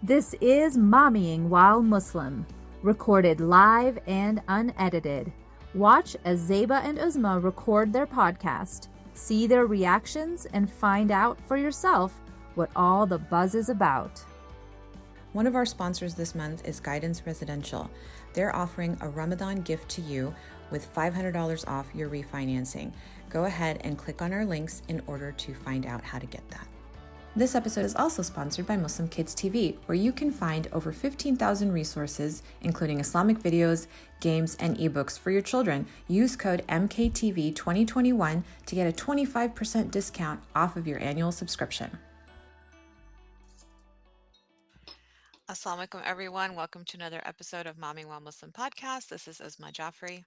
This is Mommying While Muslim, recorded live and unedited. Watch as Zeba and Uzma record their podcast, see their reactions, and find out for yourself what all the buzz is about. One of our sponsors this month is Guidance Residential. They're offering a Ramadan gift to you with $500 off your refinancing. Go ahead and click on our links in order to find out how to get that. This episode is also sponsored by Muslim Kids TV, where you can find over 15,000 resources, including Islamic videos, games, and ebooks for your children. Use code MKTV2021 to get a 25% discount off of your annual subscription. Assalamu alaikum, everyone. Welcome to another episode of Mommyingwhilemuslim podcast. This is Uzma Jaffrey.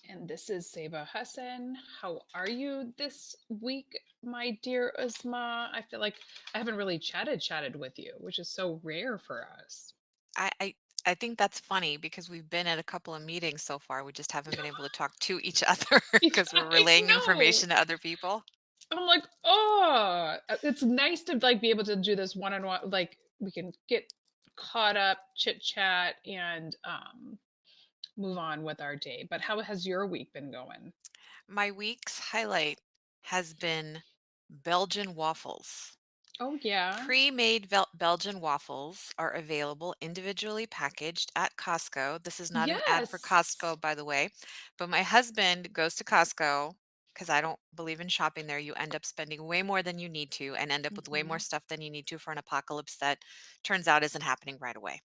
And this is Sadia Jalali. How are you this week, my dear Uzma? I feel like I haven't really chatted with you, which is so rare for us. I think that's funny because we've been at a couple of meetings so far. We just haven't been able to talk to each other because we're relaying information to other people. I'm like, oh, it's nice to be able to do this one-on-one. Like we can get caught up, chit chat, and move on with our day. But how has your week been going? My week's highlight has been Belgian waffles. Oh, yeah. Pre-made Belgian waffles are available individually packaged at Costco. This is not an ad for Costco, by the way, but my husband goes to Costco because I don't believe in shopping there. You end up spending way more than you need to and end up with way more stuff than you need to for an apocalypse that turns out isn't happening right away.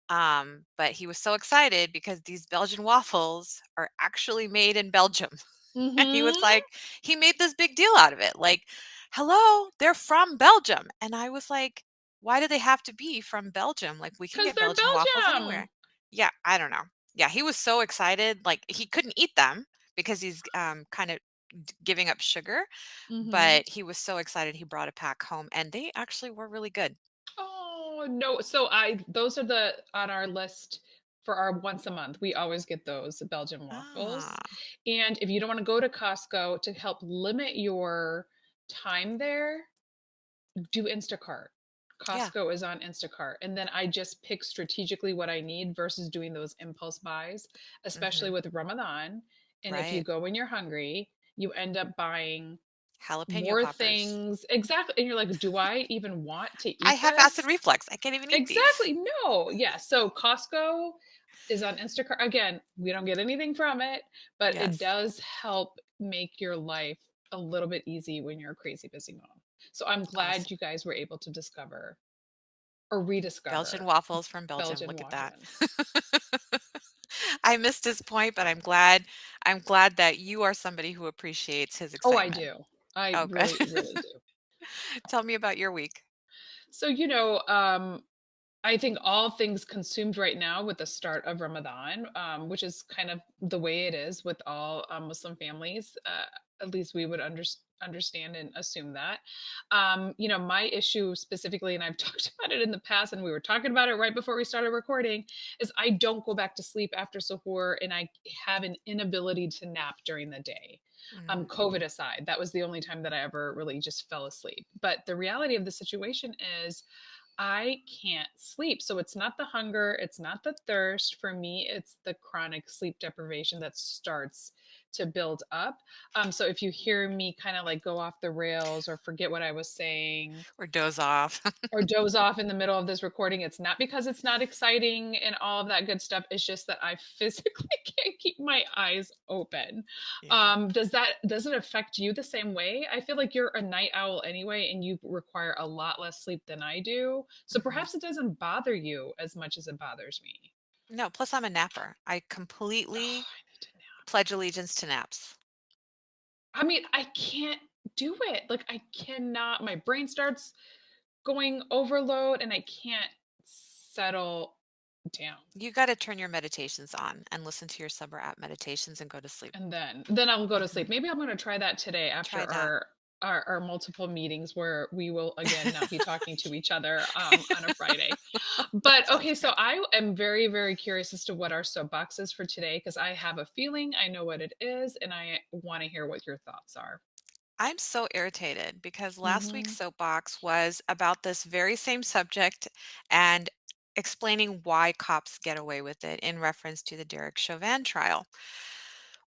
But he was so excited because these Belgian waffles are actually made in Belgium. And he was like, he made this big deal out of it. Like, hello, they're from Belgium. And I was like, why do they have to be from Belgium? Like, we can get Belgian waffles anywhere. Yeah, I don't know. Yeah, he was so excited. Like, he couldn't eat them because he's kind of giving up sugar. But he was so excited he brought a pack home. And they actually were really good. Oh, no. So those are on our list for our once a month. We always get those Belgian waffles. And if you don't want to go to Costco to help limit your time there, do Instacart. Costco is on Instacart. And then I just pick strategically what I need versus doing those impulse buys, especially with Ramadan. And if you go when you're hungry, you end up buying jalapeno more poppers. Things. Exactly. And you're like, do I even want to eat I have acid reflux. I can't even eat Exactly. These. No. Yeah. So Costco is on Instacart. Again, we don't get anything from it, but it does help make your life a little bit easy when you're a crazy busy mom. So I'm glad you guys were able to discover or rediscover Belgian waffles from Belgium. Look at that. I missed his point, but I'm glad that you are somebody who appreciates his excitement. Oh, I do. I really do. Tell me about your week. So, I think all things consumed right now with the start of Ramadan, which is kind of the way it is with all Muslim families. At least we would understand and assume that. My issue specifically, and I've talked about it in the past, and we were talking about it right before we started recording, is I don't go back to sleep after suhoor, and I have an inability to nap during the day. COVID aside, that was the only time that I ever really just fell asleep. But the reality of the situation is I can't sleep. So it's not the hunger, it's not the thirst. For me, it's the chronic sleep deprivation that starts to build up. So if you hear me kind of like go off the rails or forget what I was saying or doze off in the middle of this recording, it's not because it's not exciting and all of that good stuff. It's just that I physically can't keep my eyes open. Does it affect you the same way? I feel like you're a night owl anyway, and you require a lot less sleep than I do. So perhaps it doesn't bother you as much as it bothers me. No, plus I'm a napper. I completely pledge allegiance to naps. I mean, I can't do it. Like I cannot, my brain starts going overload and I can't settle down. You got to turn your meditations on and listen to your Sabr app meditations and go to sleep. And then I'll go to sleep. Maybe I'm going to try that today after our multiple meetings where we will again not be talking to each other on a Friday. But okay, so I am very, very curious as to what our soapbox is for today, because I have a feeling I know what it is and I want to hear what your thoughts are. I'm so irritated because last week's Mhm. soapbox was about this very same subject and explaining why cops get away with it in reference to the Derek Chauvin trial.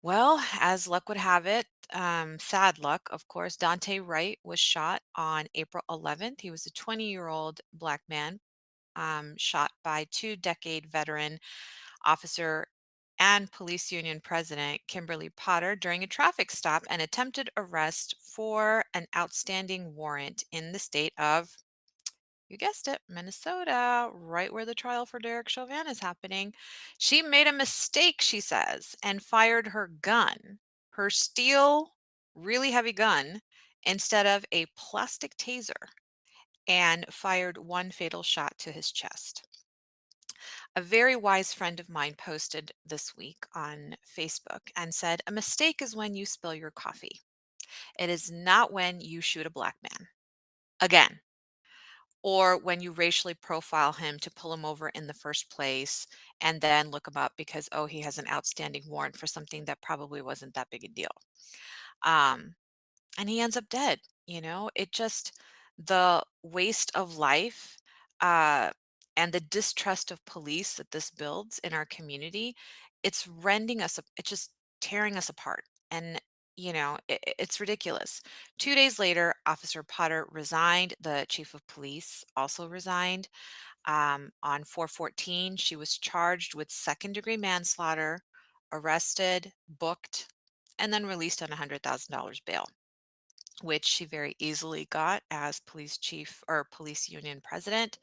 Well, as luck would have it, sad luck, of course, Dante Wright was shot on April 11th. He was a 20-year-old black man shot by two-decade veteran officer and police union president Kimberly Potter during a traffic stop and attempted arrest for an outstanding warrant in the state of, you guessed it, Minnesota, right where the trial for Derek Chauvin is happening. She made a mistake, she says, and fired her gun, her steel, really heavy gun, instead of a plastic taser, and fired one fatal shot to his chest. A very wise friend of mine posted this week on Facebook and said, "A mistake is when you spill your coffee. It is not when you shoot a black man. Again, or when you racially profile him to pull him over in the first place and then look him up because, oh, he has an outstanding warrant for something that probably wasn't that big a deal." Um, and he ends up dead. It just, the waste of life, uh and the distrust of police that this builds in our community, it's rending us it's just tearing us apart. And it's ridiculous. 2 days later, Officer Potter resigned. The chief of police also resigned. On 4/14, she was charged with second degree manslaughter, arrested, booked, and then released on $100,000 bail, which she very easily got as police chief or police union president.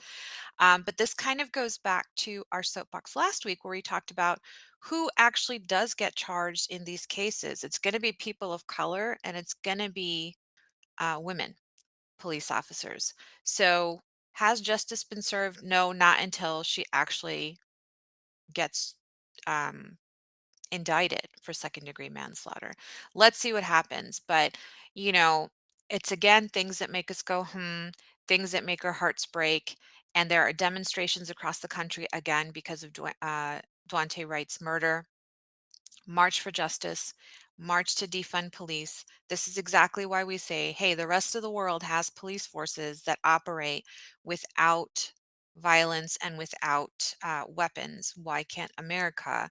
But this kind of goes back to our soapbox last week where we talked about who actually does get charged in these cases. It's going to be people of color and it's going to be women police officers. So, has justice been served? No, not until she actually gets um, indicted for second degree manslaughter. Let's see what happens. But, you know, it's again things that make us go, things that make our hearts break. And there are demonstrations across the country again because of Duante Wright's murder. March for justice, march to defund police. This is exactly why we say, hey, the rest of the world has police forces that operate without violence and without weapons. Why can't America,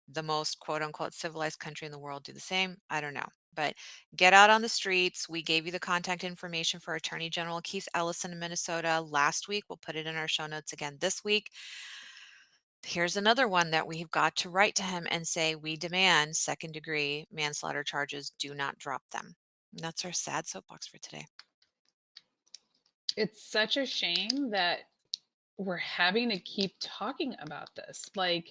the most quote unquote civilized country in the world, do the same? I don't know. But get out on the streets. We gave you the contact information for Attorney General Keith Ellison in Minnesota last week. We'll put it in our show notes again this week. Here's another one that we've got to write to him and say, we demand second degree manslaughter charges. Do not drop them. And that's our sad soapbox for today. It's such a shame that we're having to keep talking about this. I'm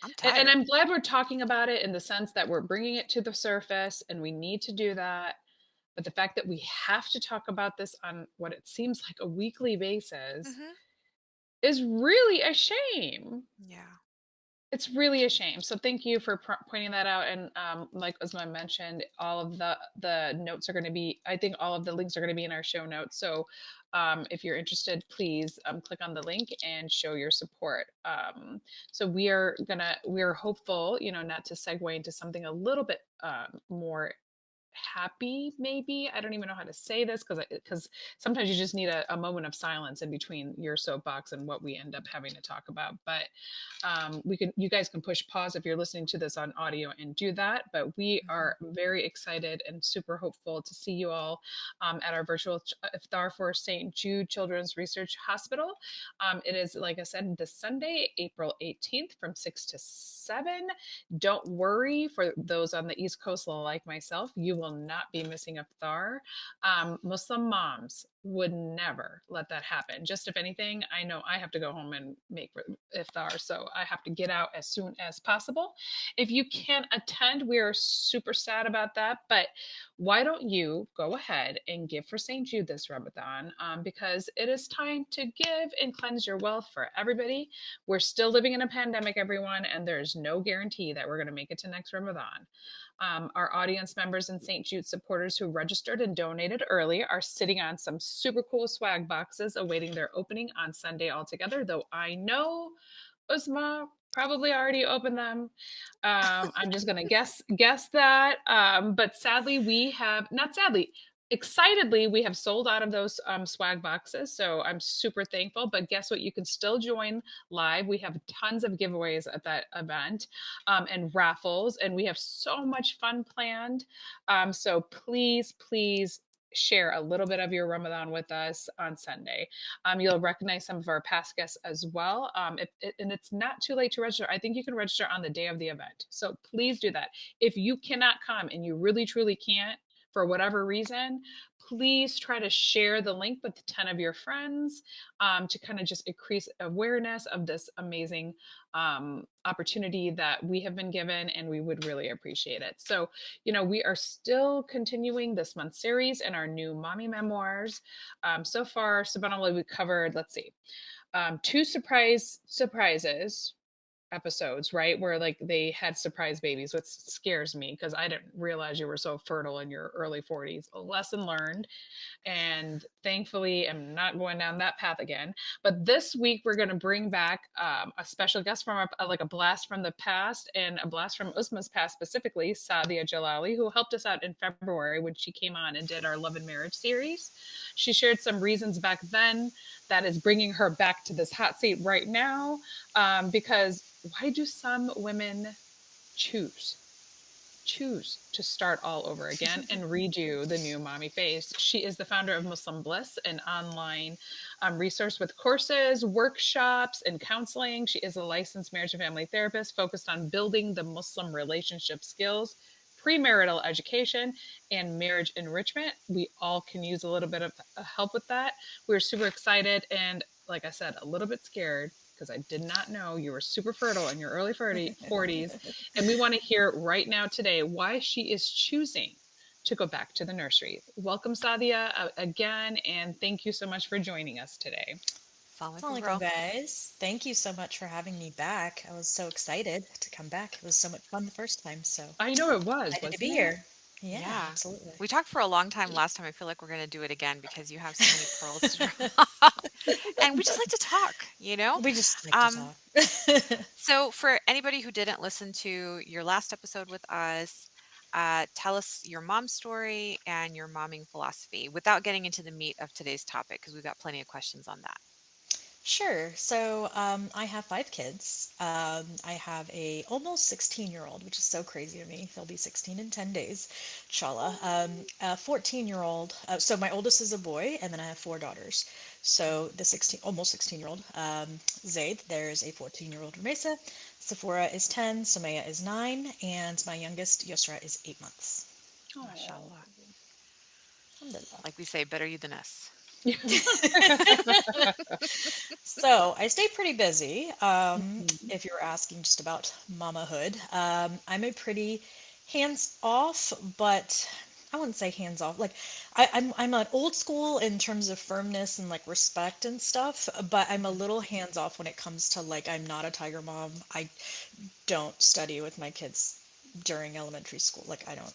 And tired. I'm glad we're talking about it in the sense that we're bringing it to the surface and we need to do that. But the fact that we have to talk about this on what it seems like a weekly basis Hmm. is really a shame. Yeah. It's really a shame. So thank you for pointing that out. And like Uzma mentioned, all of the notes are going to be. I think all of the links are going to be in our show notes. So if you're interested, please click on the link and show your support. So we're hopeful, not to segue into something a little bit more happy, maybe. I don't even know how to say this because sometimes you just need a moment of silence in between your soapbox and what we end up having to talk about. But you guys can push pause if you're listening to this on audio and do that. But we Hmm. are very excited and super hopeful to see you all at our virtual iftar for St. Jude Children's Research Hospital. It is, like I said, this Sunday, April 18th from 6 to 7. Don't worry, for those on the East Coast like myself, you will not be missing iftar. Muslim moms would never let that happen. Just if anything, I know I have to go home and make iftar, so I have to get out as soon as possible. If you can't attend, we are super sad about that, but why don't you go ahead and give for St. Jude this Ramadan? Because it is time to give and cleanse your wealth for everybody. We're still living in a pandemic, everyone, and there's no guarantee that we're going to make it to next Ramadan. Our audience members and St. Jude supporters who registered and donated early are sitting on some super cool swag boxes awaiting their opening on Sunday altogether, though I know Uzma probably already opened them. I'm just gonna guess that. But sadly, we have not sadly. excitedly, we have sold out of those swag boxes. So I'm super thankful. But guess what? You can still join live. We have tons of giveaways at that event and raffles, and we have so much fun planned. So please, please share a little bit of your Ramadan with us on Sunday. You'll recognize some of our past guests as well. And it's not too late to register. I think you can register on the day of the event. So please do that. If you cannot come and you really, truly can't, for whatever reason, please try to share the link with 10 of your friends to kind of just increase awareness of this amazing opportunity that we have been given, and we would really appreciate it. So, we are still continuing this month's series and our new mommy memoirs. So far, subhanAllah, we covered, let's see, two surprises episodes, right? Where like they had surprise babies, which scares me because I didn't realize you were so fertile in your early 40s. A lesson learned. And thankfully, I'm not going down that path again. But this week, we're going to bring back a special guest from like a blast from the past and a blast from Usma's past, specifically Sadia Jalali, who helped us out in February when she came on and did our Love and Marriage series. She shared some reasons back then that is bringing her back to this hot seat right now, because why do some women choose to start all over again and redo the new mommy face? She is the founder of Muslim Bliss, an online resource with courses, workshops, and counseling. She is a licensed marriage and family therapist focused on building the Muslim relationship skills, premarital education, and marriage enrichment. We all can use a little bit of help with that. We're super excited and, like I said, a little bit scared because I did not know you were super fertile in your early 40s. And we want to hear right now today why she is choosing to go back to the nursery. Welcome, Sadia, again, and thank you so much for joining us today. Assalamualaikum, Assalamualaikum, girl. guys. Thank you so much for having me back. I was so excited to come back. It was so much fun the first time, so I know it was, excited to be wasn't it? here. Yeah, Yeah. absolutely. We talked for a long time last time. I feel like we're going to do it again because you have so many pearls to drop. And we just like to talk, you know? We just like to Um, talk. so for anybody who didn't listen to your last episode with us, tell us your mom's story and your momming philosophy without getting into the meat of today's topic because we've got plenty of questions on that. Sure. So I have five kids. I have a almost 16-year-old, which is so crazy to me. He'll be 16 in 10 days, inshallah. A 14-year-old. So my oldest is a boy, and then I have four daughters. So the 16, almost 16-year-old, Zaid. There's a 14-year-old Ramesa. Sephora is 10. Sumaya is 9, and my youngest Yusra is 8 months. Oh. Mashallah. Alhamdulillah. Like we say, better you than us. So I stay pretty busy. Mhm. If you're asking just about mamahood, I'm a pretty hands off, but I wouldn't say hands off. Like I'm an old school in terms of firmness and like respect and stuff, but I'm a little hands off when it comes to like I'm not a tiger mom. I don't study with my kids during elementary school. Like I don't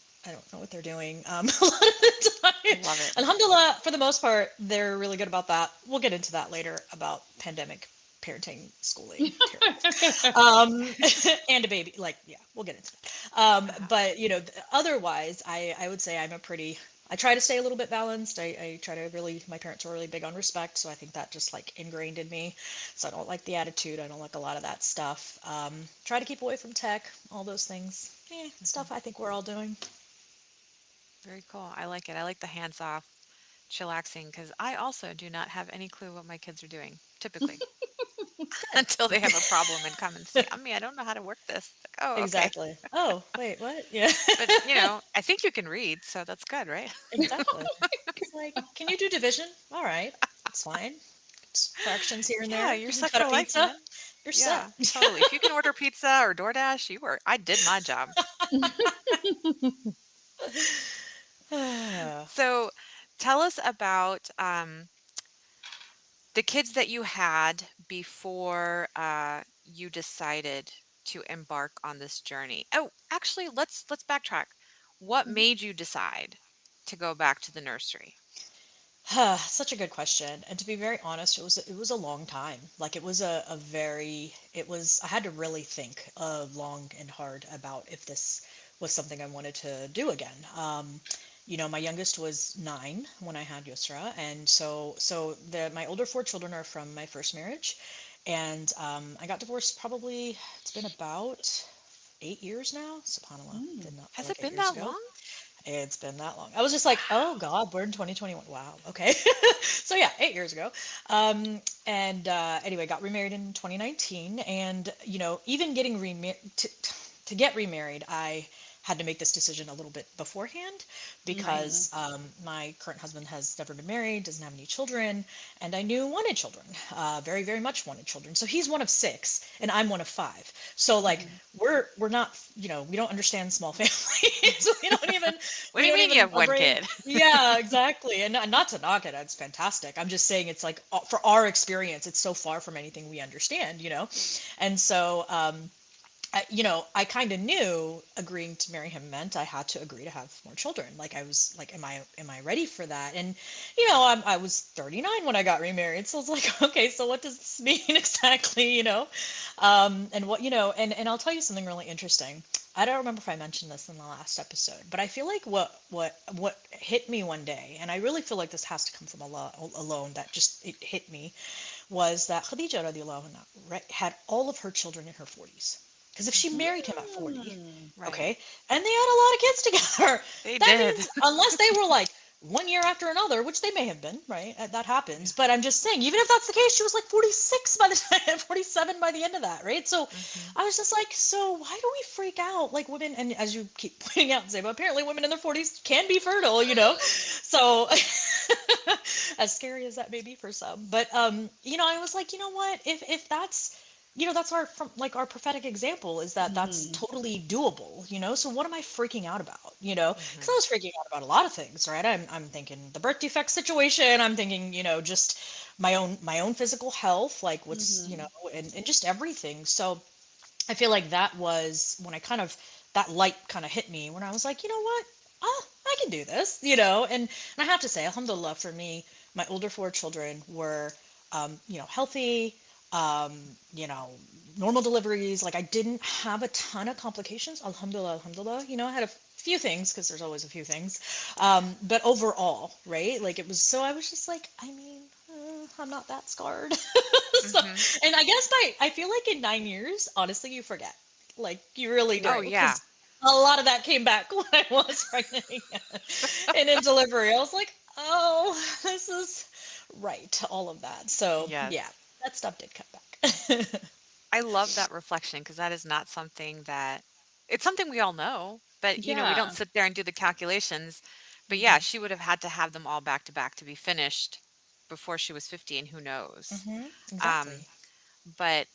know what they're doing a lot of the time. Love it. Alhamdulillah, for the most part, they're really good about that. We'll get into that later about pandemic parenting, schooling, terrible. Um, and a baby, like yeah, we'll get into that. But otherwise, I would say I'm a pretty. I try to stay a little bit balanced. I try to really. My parents were really big on respect, so I think that just like ingrained in me. So I don't like the attitude. I don't like a lot of that stuff. Try to keep away from tech, all those things. Mhm. Stuff I think we're all doing. Very cool. I like it. I like the hands off, chillaxing because I also do not have any clue what my kids are doing typically until they have a problem and come and say, I don't know how to work this. It's like, oh, okay. Exactly. Oh, wait, what? Yeah. But, I think you can read, so that's good, right? Exactly. It's like, can you do division? All right, that's fine. Fractions here and Yeah, there. you're You can set cut a for life, pizza. man. You're set. Yeah, totally. If you can order pizza or DoorDash, I did my job. Ah. So tell us about the kids that you had before you decided to embark on this journey. Oh, actually, let's backtrack. What Mhm. made you decide to go back to the nursery? Such a good question. And to be very honest, it was a long time. Like it was a very it was I had to really think long and hard about if this was something I wanted to do again. My youngest was 9 when I had Yusra, and my older 4 children are from my first marriage, and I got divorced probably it's been about 8 years now. Subhanallah, Mm. did not feel Has like it eight been years that ago. long? It's been that long. I was just like, oh Wow. God, we're in 2021. Wow. Okay. So yeah, 8 years ago. And Anyway, got remarried in 2019. And, even getting remarried, to get remarried, I had to make this decision a little bit beforehand Right. because my current husband has never been married, doesn't have any children, and I knew wanted children, very, very much wanted children. So he's one of 6, and I'm one of 5. So like Mhm. we're not, we don't understand small families. we don't even What do we you don't mean you even have our one brain. kid? Yeah, exactly. And not to knock it, it's fantastic. I'm just saying it's like for our experience, it's so far from anything we understand. And so I kind of knew agreeing to marry him meant I had to agree to have more children. Like I was like, am I ready for that? And I was 39 when I got remarried, so I was like, okay, so what does this mean exactly? And and I'll tell you something really interesting. I don't remember if I mentioned this in the last episode, but I feel like what hit me one day, and I really feel like this has to come from Allah alone. That just it hit me was that Khadija radiallahu anha had all of her children in her 40s. Because if she Hmm. married him at 40, Mm. Right. okay, and they had a lot of kids together, They that did. means unless they were like one year after another, which they may have been, right? That Yeah. happens. But I'm just saying, even if that's the case, she was like 46 by the time, 47 by the end of that, right? So Hmm. I was just like, so why do we freak out like women? And as you keep pointing out, Zeba, apparently women in their 40s can be fertile. So as scary as that may be for some. But I was like, you know what? If that's that's our from like our prophetic example is that that's Mhm. totally doable. So what am I freaking out about? Because I Hmm. was freaking out about a lot of things, right? I'm thinking the birth defect situation. I'm thinking, just my own physical health, like what's, Mhm. and just everything. So I feel like that was when that light kind of hit me when I was like, you know what? I can do this. And I have to say, alhamdulillah, for me, my older 4 children were, healthy, um, you know, normal deliveries. Like I didn't have a ton of complications. Alhamdulillah, alhamdulillah. I had a few things because there's always a few things. But overall, right? Like it was, so I was just like, I mean, I'm not that scarred. So, Hmm. and I guess I feel like in 9 years, honestly, you forget. Like you really do, Oh, Right. yeah. because a lot of that came back when I was pregnant again. And in delivery. I was like, oh, this is right, all of that. So Yes. yeah, that stuff did come back. I love that reflection because that is not something that it's something we all know, but we don't Yeah. sit there and do the calculations. But yeah, Hmm. she would have had to have them all back to back to be finished before she was 50, and who knows. Hmm. Um, Exactly. but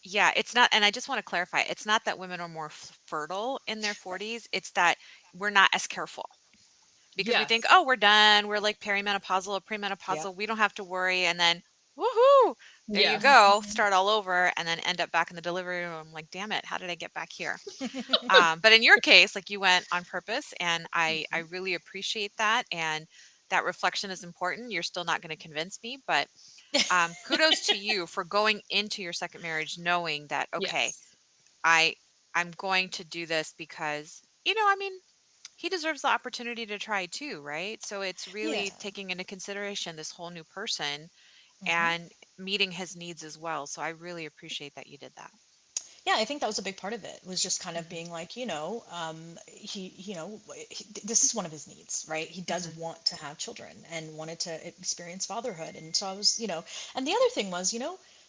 yeah, it's not, and I just want to clarify, it's not that women are more fertile in their Right. 40s, it's that we're not as careful because we think, Yes. oh, we're done, we're like perimenopausal or Yep. premenopausal, we don't have to worry, and then woohoo, there you Yes. go, start all over, and then end up back in the delivery room like, damn it, how did I get back here? But in your case, like you went on purpose, and I Hmm. really appreciate that, and that reflection is important. You're still not going to convince me, but kudos to you for going into your second marriage knowing that, okay, Yes. I I'm going to do this because, I mean, he deserves the opportunity to try too, right? So it's Yeah. really taking into consideration this whole new person Hmm. and meeting his needs as well. So I really appreciate that you did that. Yeah, I think that was a big part of it, was just kind of Hmm. being like, this is one of his needs, right? He does Hmm. want to have children and wanted to experience fatherhood. And so I was, and the other thing was,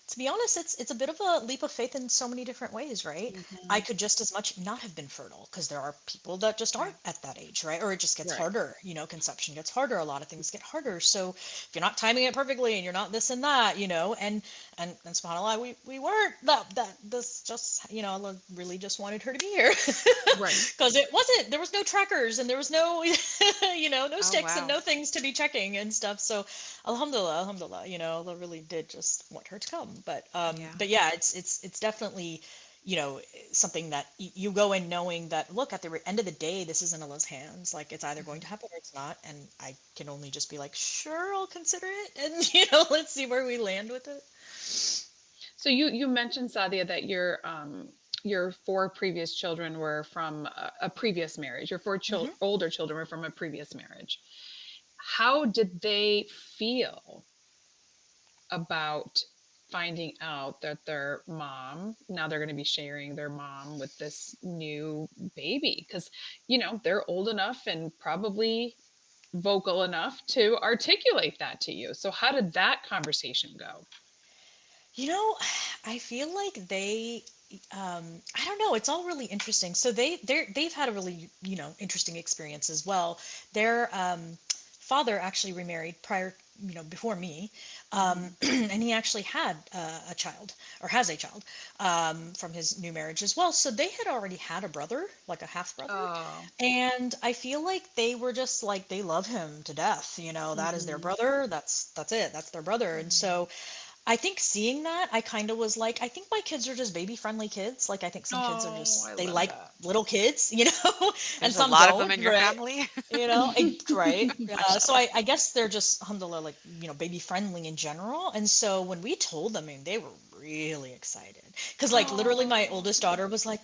to be honest, it's a bit of a leap of faith in so many different ways, right? I Mhm. could just as much not have been fertile because there are people that just aren't Right. at that age, right? Or it just gets Right. harder, consumption gets harder, a lot of things get harder. So if you're not timing it perfectly and you're not this and that, and subhanallah, we weren't that this just Allah really just wanted her to be here Right. because there was no trackers and there was no no Oh, sticks and wow. no things to be checking and stuff. So alhamdulillah, alhamdulillah, Allah really did just want her to come. Yeah. But yeah, it's definitely something that you go in knowing that, look, at the end of the day, this is in Allah's hands. Like it's either going Hmm. to happen or it's not, and I can only just be like, sure, I'll consider it, and let's see where we land with it. So you mentioned, Sadia, that your 4 previous children were from a previous marriage. Your 4 older children were from a previous marriage. How did they feel about finding out that their mom, now they're going to be sharing their mom with this new baby? Because, they're old enough and probably vocal enough to articulate that to you. So how did that conversation go? You know, I feel like I don't know, it's all really interesting. So they've had a really, interesting experience as well. Their father actually remarried prior, before me. Mhm. And he actually had a child, or has a child, from his new marriage as well. So they had already had a brother, like a half brother. Oh. And I feel like they were just like, they love him to death, that is their Mhm. brother. That's it. That's their brother. And Mhm. so I think seeing that, I kind of was like, I think my kids are just baby friendly kids. Like, I think some kids are Oh, I just, they love like that. little kids, and There's a some lot of them don't, in your right? family? Right. Mashallah. So I guess they're just, alhamdulillah, like, baby friendly in general. And so when we told them, I mean, they were really excited. Because, like, literally, my Oh. oldest daughter was like,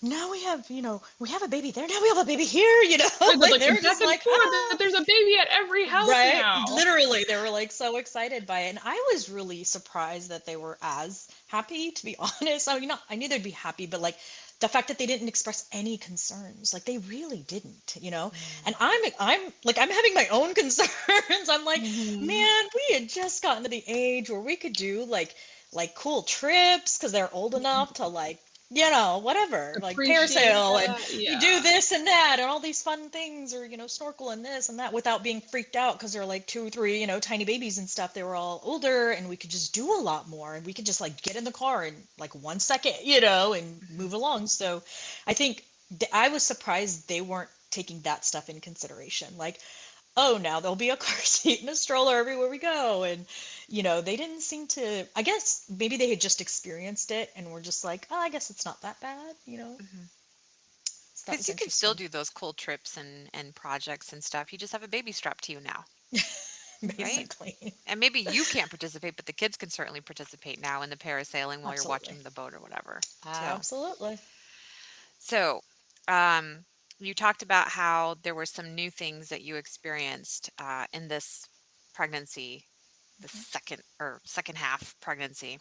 now we have, we have a baby there. Now we have a baby here, Right, they're Like, like they the were back just and like, forth that there's a baby at every house right? now. Literally, they were like so excited by it. And I was really surprised that they were as happy, to be honest. I mean, not, I knew they'd be happy, but like the fact that they didn't express any concerns, like they really didn't. And Mm. I'm like, I'm having my own concerns. I'm like, Mhm. man, we had just gotten to the age where we could do like cool trips because they're old enough to like, whatever, like Appreciate parasail and that. you do Yeah. this and that and all these fun things, or snorkel and this and that, without being freaked out because they're like 2 3 tiny babies and stuff. They were all older and we could just do a lot more, and we could just like get in the car in like 1 second, and Mhm. move along. So I think I was surprised they weren't taking that stuff in consideration, like, oh, now there'll be a car seat and a stroller everywhere we go. And they didn't seem to, I guess maybe they had just experienced it and were just like, oh, I guess it's not that bad. Mhm. So that 'Cause was you can still interesting. do those cool trips and projects and stuff. You just have a baby strapped to you now, right? Basically. And maybe you can't participate, but the kids can certainly participate now in the parasailing while you're Absolutely. watching the boat or whatever, too. Absolutely. So, um, you talked about how there were some new things that you experienced in this pregnancy, the second half pregnancy.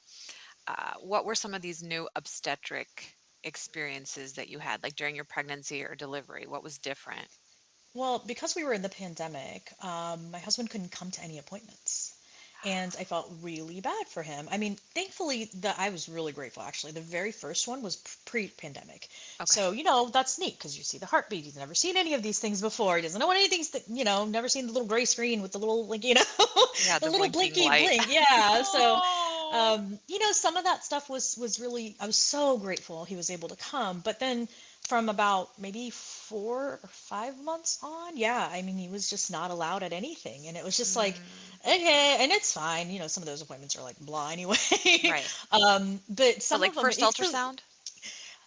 What were some of these new obstetric experiences that you had, like during your pregnancy or delivery? What was different? Well, because we were in the pandemic, my husband couldn't come to any appointments. And I felt really bad for him. I mean, thankfully, I was really grateful actually. The very first one was pre-pandemic. Okay. So, that's neat because you see the heartbeat. He's never seen any of these things before. He doesn't know what anything's, never seen the little gray screen with the little, like, Yeah, the the little blinking blinky light. blink. Yeah. So, Oh. some of that stuff was really, I was so grateful he was able to come. But then from about maybe 4 or 5 months on, yeah, I mean, he was just not allowed at anything. And it was just like, Mm, okay, and it's fine. Some of those appointments are like blah anyway. right. But But some like of them, first it's the, ultrasound?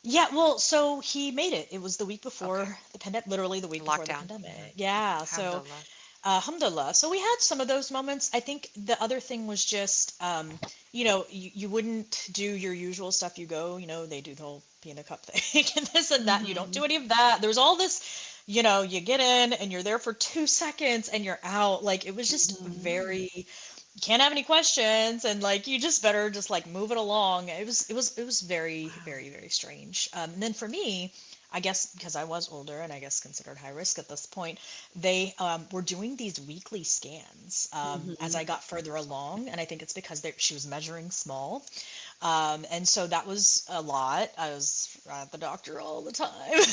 yeah, well, so he made it. It was the week Okay. before the pandemic, literally the week before the Lockdown. pandemic. Yeah. So, Alhamdulillah. alhamdulillah. So we had some of those moments. I think the other thing was just, you wouldn't do your usual stuff. You go, they do the whole pee in a cup thing and this and that. You don't Mhm. do any of that. There's all this, you get in and you're there for 2 seconds and you're out. Like, it was just Mhm. very, you can't have any questions, and like you just better just like move it along. It was very, Wow. very, very strange. And then for me, I guess because I was older and I guess considered high risk at this point, they were doing these weekly scans as Mhm. I got further along, and I think it's because she was measuring small, and so that was a lot. I was at the doctor all the time.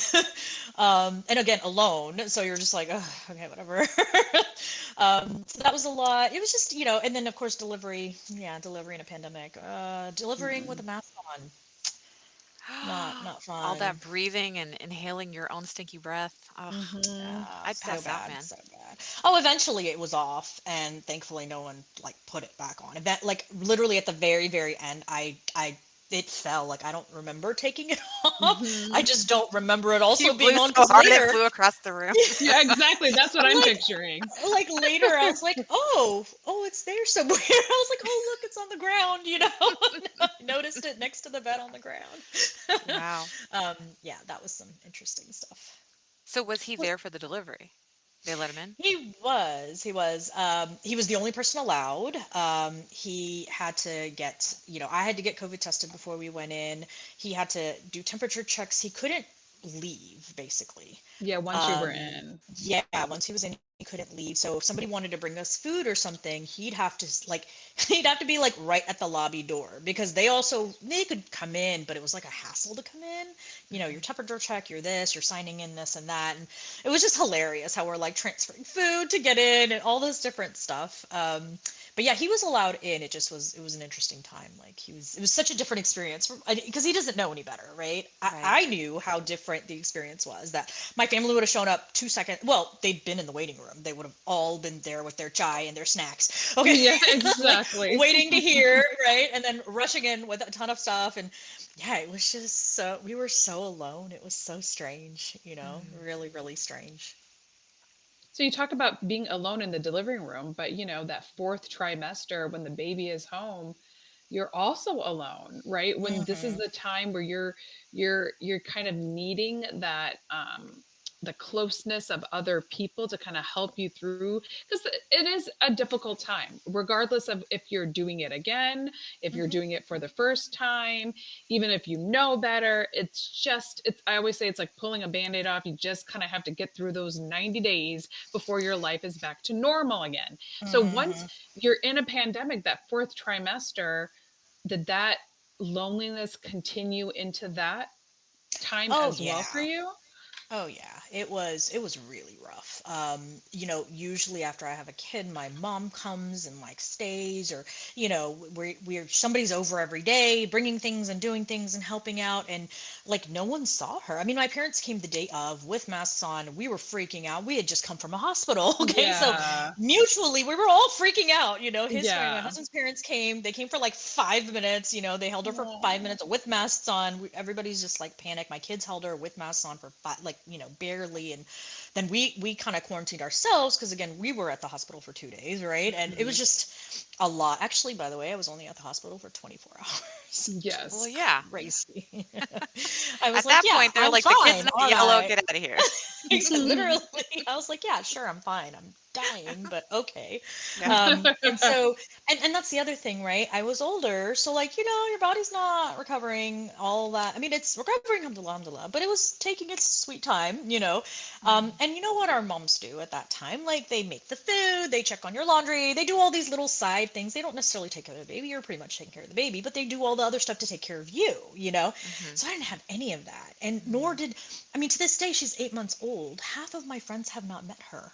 And again, alone. So you're just like, "Ugh, okay, whatever." So that was a lot. It was just, and then of course delivery. Yeah, delivery in a pandemic. Delivering with a Mhm. mask on. Not All fun. that breathing and inhaling your own stinky breath. Ugh, Mhm. I'd So pass out, bad, man. so bad. Oh, eventually it was off, and thankfully no one like put it back on. Event like literally at the very, very end, I it fell. Like I don't remember taking it off. I Mhm. just don't remember it You also being blew on so because hard it later, flew across the room. Yeah, exactly. That's what I'm I'm picturing. like later I was like, oh, it's there somewhere. I was like, oh, look, it's on the ground, I noticed it next to the bed on the ground. Wow. Yeah, that was some interesting stuff. So was he Was there for the delivery? They let him in? he was the only person allowed. He had to get, I had to get COVID tested before we went in. He had to do temperature checks. He couldn't leave, basically. Yeah, once you were Um, in. yeah, once he was in, he couldn't leave. So if somebody wanted to bring us food or something, he'd have to like he'd have to be like right at the lobby door because they could come in, but it was like a hassle to come in. Your Mhm. temperature check, you're this, you're signing in this and that. And it was just hilarious how we're like transferring food to get in and all this different stuff. But yeah, he was allowed in. It was an interesting time. Like it was such a different experience because he doesn't know any better, right? Right. I knew how different the experience was. That my family would have shown up 2 seconds. Well, they'd been in the waiting room. They would have all been there with their chai and their snacks. Okay, Yeah, like exactly. waiting to hear, right? And then rushing in with a ton of stuff. And yeah, it was just we were so alone. It was so strange, Mhm. really, really strange. So you talk about being alone in the delivering room, but that fourth trimester when the baby is home, you're also alone, right? When this is Hmm. the time where you're kind of needing that the closeness of other people to kind of help you through because it is a difficult time regardless of if you're doing it again, if you're Hmm. doing it for the first time, even if you know better. It's I always say it's like pulling a band-aid off. You just kind of have to get through those 90 days before your life is back to normal again. So once Hmm. you're in a pandemic, that fourth trimester, did that loneliness continue into that time Oh as well for yeah. you? Oh yeah, it was really rough. Usually after I have a kid, my mom comes and like stays, or we're somebody's over every day, bringing things and doing things and helping out, and like no one saw her. I mean, my parents came the day of with masks on. We were freaking out. We had just come from a hospital, okay, so Yeah. mutually we were all freaking out. My Yeah. husband's parents came. They came for like 5 minutes. They held her for five Aw. minutes with masks on. Everybody's just like panicked. My kids held her with masks on for five, like barely, and then we kind of quarantined ourselves because again we were at the hospital for 2 days, right? And it was Mhm. just a lot. Actually, by the way, I was only at the hospital for 24 hours, which Well, is Yes. yeah. crazy. I was At like, that yeah, point, they're I'm like, the kid's fine. not All yellow. right. Get out of here. Literally, I was like, yeah, sure, I'm fine. I'm dying, but okay. Yeah. And so, and that's the other thing, right? I was older, so like, your body's not recovering all that. I mean, it's recovering, alhamdulillah, alhamdulillah, but it was taking its sweet time. Mhm. And you know what our moms do at that time? Like, they make the food, they check on your laundry, they do all these little side things. They don't necessarily take care of the baby. You're pretty much taking care of the baby, but they do all the other stuff to take care of you. Mhm. So I didn't have any of that, and nor Mhm. did I mean, to this day, she's 8 months old. Half of my friends have not met her.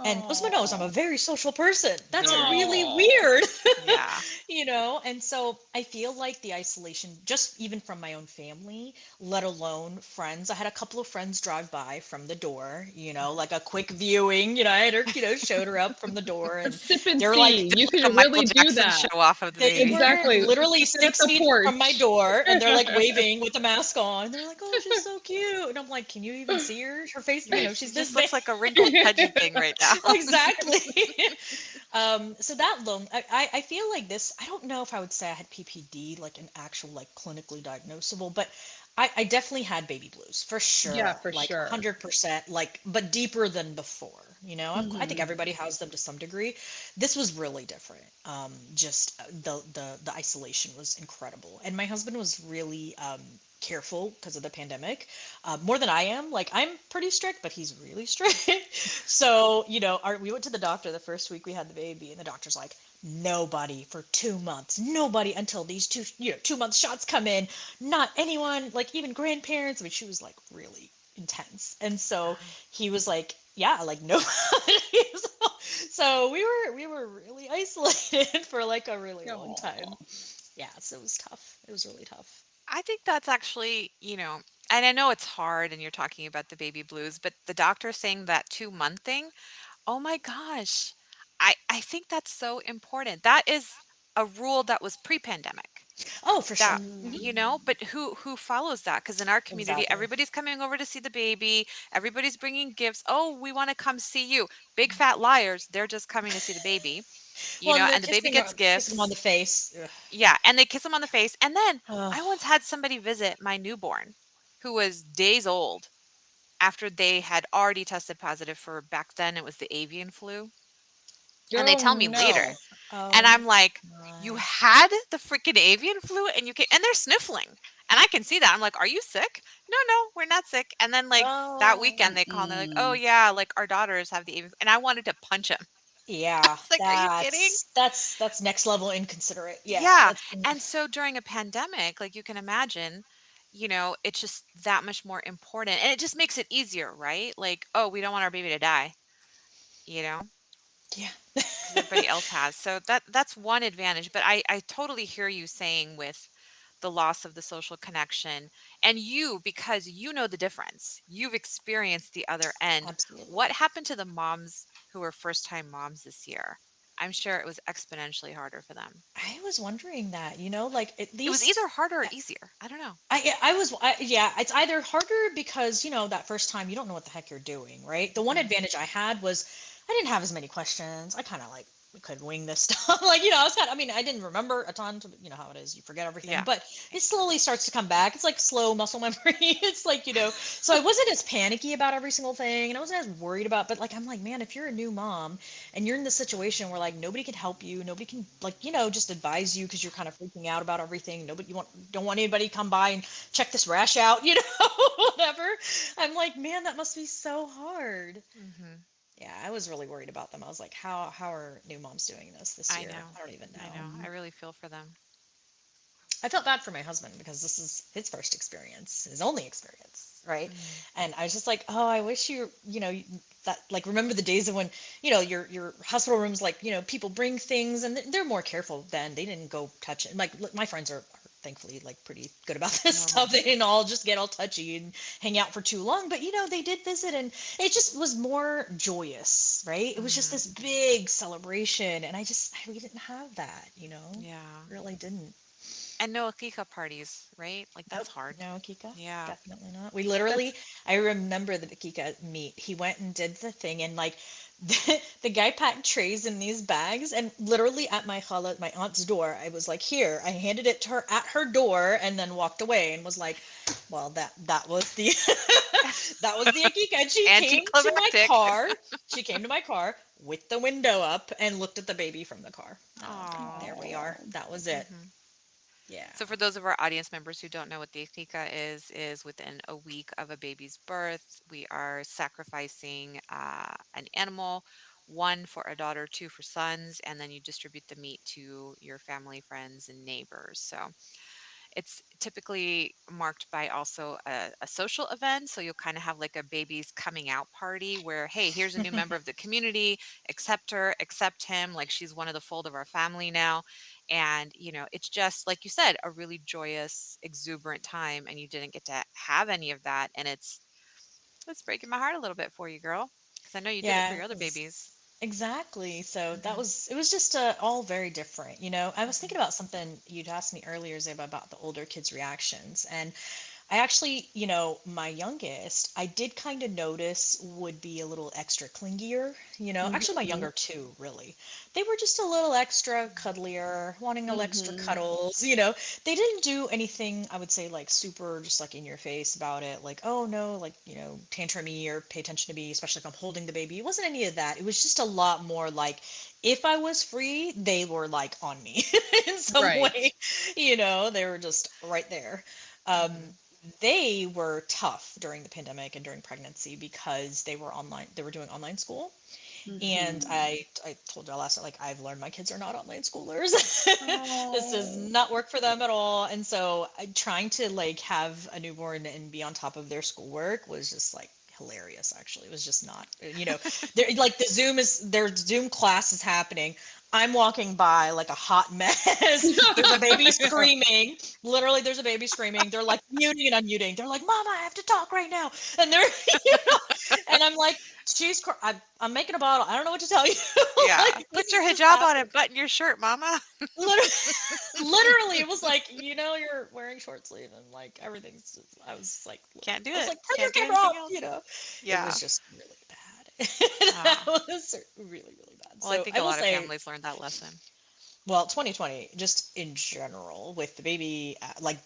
And Usman knows I'm Oh. a very social person. That's Very. really Oh. weird. Yeah. And so I feel like the isolation, just even from my own family, let alone friends. I had a couple of friends drive by from the door, like a quick viewing. I had her, showed her up from the door, A and sip and they were like, see. Did You like a could Michael really do Jackson that. show off of the they baby. were Exactly. literally Sit at six the feet from my porch. door, and they're like waving with the mask on. They're like, "Oh, she's so cute," and I'm like, "Can you even see her? Her face, Right. She she's this just big." looks like a wrinkled, pudgy thing right now. Exactly. So that loan, I feel like this. I don't know if I would say I had PPD, like an actual, like clinically diagnosable, but I definitely had baby blues for Yeah, sure, for like sure. 100%, like but deeper than before. I think Mhm. everybody has them to some degree. This was really different. Just the isolation was incredible, and my husband was really careful because of the pandemic, more than I am. Like I'm pretty strict, but he's really strict. So we went to the doctor the first week we had the baby, and the doctor's like, nobody for 2 months, nobody until these 2 month shots come in, not anyone, like even grandparents. I mean, she was like really intense, and so Wow. he was like, yeah, like nobody. So we were really isolated for like a really long time. Aw. Yeah, so it was tough. It was really tough. I think that's actually, and I know it's hard and you're talking about the baby blues, but the doctor saying that 2-month thing, oh my gosh. I think that's so important. That is a rule that was pre-pandemic. Oh, for sure. That, Hmm. but who follows that? Because in our community, Exactly. everybody's coming over to see the baby, everybody's bringing gifts. Oh, we want to come see you. Big fat liars. They're just coming to see the baby, Well, and the and the baby kissing, gets kissing them on gifts. the face. Ugh. Yeah, and they kiss them on the face. And then Ugh. I once had somebody visit my newborn who was days old after they had already tested positive for, back then it was the avian flu. And they Oh tell me no. later, Oh, and I'm oh like, "You my. had the freaking avian flu and and they're sniffling." And I can see that. I'm like, "Are you sick?" "No, no, we're not sick." And then like that Oh, weekend they call and they're like, "Oh mm-mm. yeah, like our daughters have the avian," and I wanted to punch him. I Yeah, was like, "Are you kidding?" that's next level inconsiderate. Yeah, Yeah. that's And so during a pandemic, like you can imagine, it's just that much more important. And it just makes it easier, right? Like, oh, we don't want our baby to die, you know? yeah. Because everybody else has. So that's one advantage. But I totally hear you saying with the loss of the social connection, and you, because you know the difference, you've experienced the other end. Absolutely. What happened to the moms who were first time moms this year? I'm sure it was exponentially harder for them. I was wondering that, like at It was least either harder or easier. I don't know. I yeah, yeah, it's either harder because, that first time you don't know what the heck you're doing, right? The one Mhm. advantage I had was I didn't have as many questions. I kind of like could wing this stuff. Like, I was kind of, I mean, I didn't remember a ton to, how it is. You forget everything, Yeah. but it slowly starts to come back. It's like slow muscle memory. It's like, so I wasn't as panicky about every single thing and I wasn't as worried about, but like, I'm like, man, if you're a new mom and you're in this situation where like nobody can help you, nobody can like, just advise you because you're kind of freaking out about everything. Nobody, don't want anybody to come by and check this rash out, whatever. I'm like, man, that must be so hard. Mhm. Yeah, I was really worried about them. I was like, how are new moms doing this I year? know. I don't even I know. know. I really feel for them. I felt bad for my husband because this is his first experience, his only experience, right? Mm. And I was just like, oh, I wish that like remember the days of when your hospital rooms like people bring things and they're more careful then. They didn't go touch it. Like my friends are thankfully like pretty good about this stuff. Normal. They didn't all just get all touchy and hang out for too long, but they did visit and it just was more joyous, right? It was just Mhm. this big celebration, and we didn't have that, Yeah. really didn't. And no akika parties, right? Like Nope, that's hard. no Kika. Yeah. Definitely not. We literally, That's I remember the Kika meet. He went and did the thing, and like, the guy packed trays in these bags, and literally at my aunt's door, I was like, here. I handed it to her at her door, and then walked away, and was like, well, that was the that was the Akika. And she came to my anticlimactic. car. She came to my car with the window up and looked at the baby from the car. And I was like, there we Oh. are. That was it. Mhm. Yeah. So for those of our audience members who don't know what the akika is within a week of a baby's birth, we are sacrificing an animal, one for a daughter, two for sons, and then you distribute the meat to your family, friends, and neighbors. So it's typically marked by also a social event. So you'll kind of have like a baby's coming out party where, hey, here's a new member of the community, accept her, accept him. Like she's one of the fold of our family now. And, it's just, like you said, a really joyous, exuberant time. And you didn't get to have any of that. And it's breaking my heart a little bit for you, girl. Because I know you did it for Yeah, your it other was. babies. Exactly. So Hmm. it was just all very different. I was thinking Hmm. about something you'd asked me earlier, Zeba, about the older kids' reactions. And I actually, my youngest, I did kind of notice would be a little extra clingier, Actually, my Mhm. younger two, really. They were just a little extra cuddlier, wanting a little extra Mhm. cuddles. They didn't do anything, I would say, like super just like in your face about it, like, oh no, like, tantrumy or pay attention to me, especially if I'm holding the baby. It wasn't any of that. It was just a lot more like if I was free, they were like on me in some Right. way, they were just right there. Um, Hmm. they were tough during the pandemic and during pregnancy because they were doing online school. And Mhm. I told you last night, like, I've learned my kids are not online schoolers. This does Oh. not work for them at all. And so trying to like have a newborn and be on top of their schoolwork was just like hilarious, actually. It was just not, they're like their Zoom class is happening. I'm walking by like a hot mess. There's a baby screaming. Literally, there's a baby screaming. They're like muting and unmuting. They're like, Mama, I have to talk right now. And they're, and I'm like, I'm making a bottle. I don't know what to tell you. Yeah. Like, this Put your is just hijab on happening. and button your shirt, mama. Literally, literally, it was like, you're wearing short sleeve and like everything's just, Can't do I was it. like, turn your Can't do camera anything off, else. It Yeah. was just really bad. That Ah. was really, really bad. Well, I So think I a will lot of say, families learned that lesson. well, 2020, just in general, with the baby, like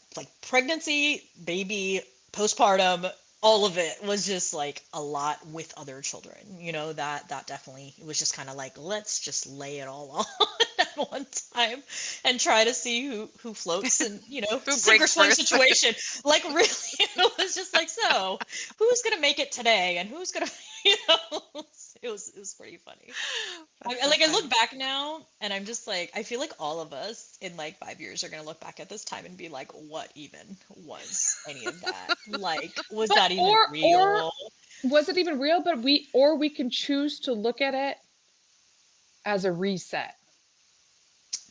pregnancy, baby, postpartum, all of it was just like a lot with other children. That definitely, it was just kind of like, let's just lay it all on at one time and try to see who floats, and Who sink or breaks swim first? situation. Like, really, it was just like, so who's gonna make it today, and who's gonna, you know, it was pretty funny. That's I so like, I look funny. back now and I'm just like, I feel like all of us in like 5 years are gonna look back at this time and be like, what even was any of that? Like, was But that even or real? was it even real? But we can choose to look at it as a reset.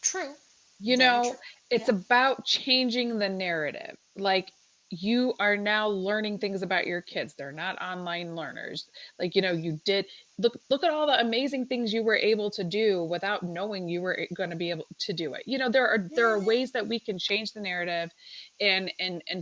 True. You Very true. know, it's Yeah. about changing the narrative. Like, you are now learning things about your kids. They're not online learners. Like, you did look at all the amazing things you were able to do without knowing you were going to be able to do it. There are Mhm. ways that we can change the narrative and